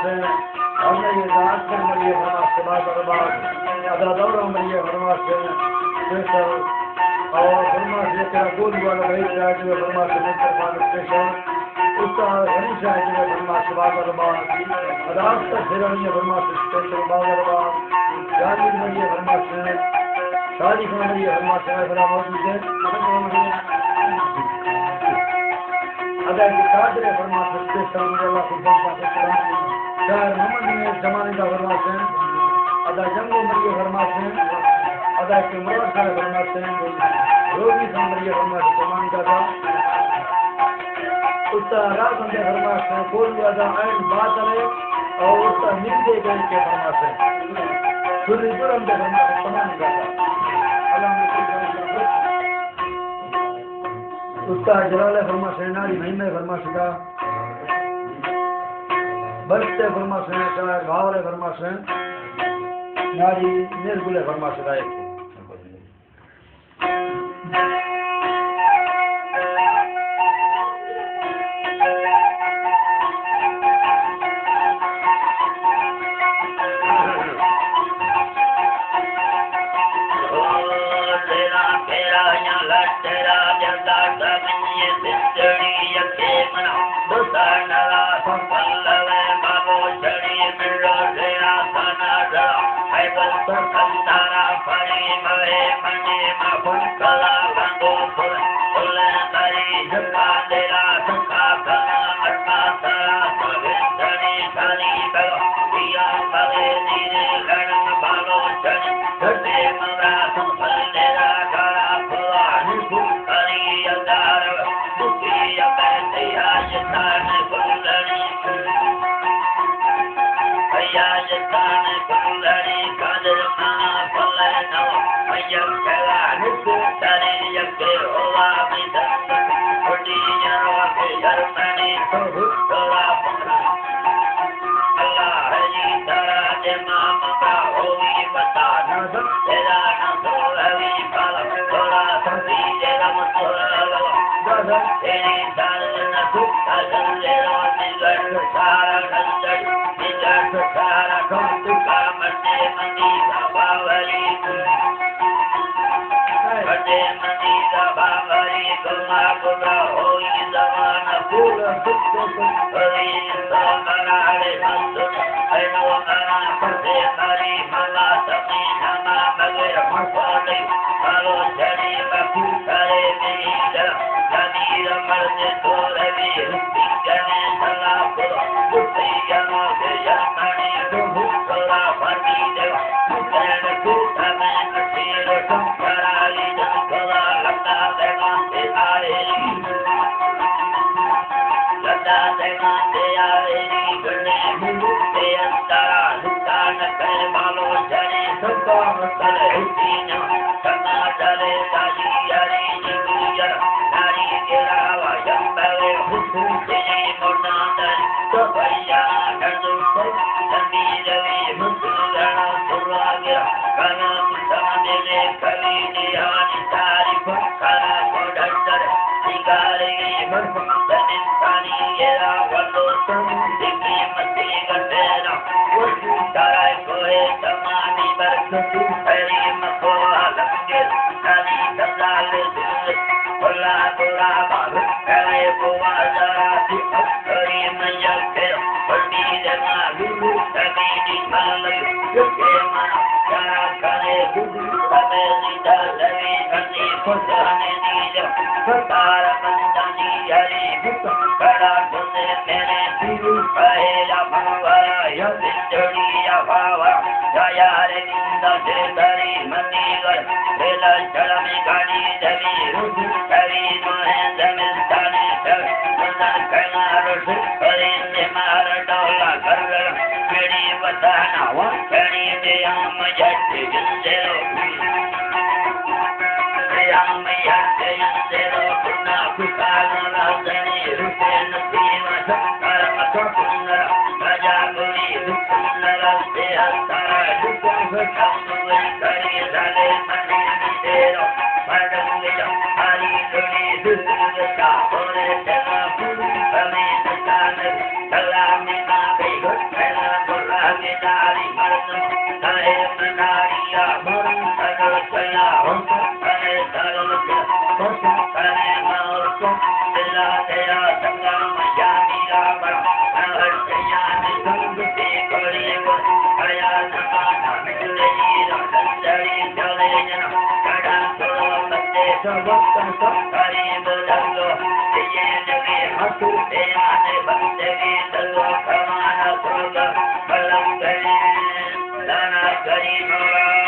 फरमाते हैं हमने ये रात कर मरिए फरमाते बाद बर्बाद अदा दौरा मरिए फरमाते हैं स्पेशल और फरमाते तेरा गोल वाला भाई चाहे जो फरमाते हैं तरफान स्पेशल उसका हमेशा जो फरमाते बाद बर्बाद अदा तक फिरनी फरमाते स्पेशल बाद बर्बाद जानी मरिए फरमाते हैं शादी खान मरिए फरमाते हैं फरा मौजूद है अदा की कादरे फरमाते स्पेशल अल्लाह खुदा का शायर मोहम्मद ने जमाने का फरमाते हैं अदा जंगो मरिए फरमाते हैं अदा के मुराद का फरमाते हैं रोगी खान मरिए फरमाते जमाने का था उसका राज बंदे फरमाते हैं कोई अदा ऐन बात है और उसका नींद दे गए के फरमाते हैं सुनी जुर्म दे फरमाते जमाने का था अल्लाह उसका जलाल फरमाते नारी महीने फरमाते का बरते फरमाते हैं शायर भावरे फरमाते हैं नारी निर्गुले फरमाते का एक Hello, Gari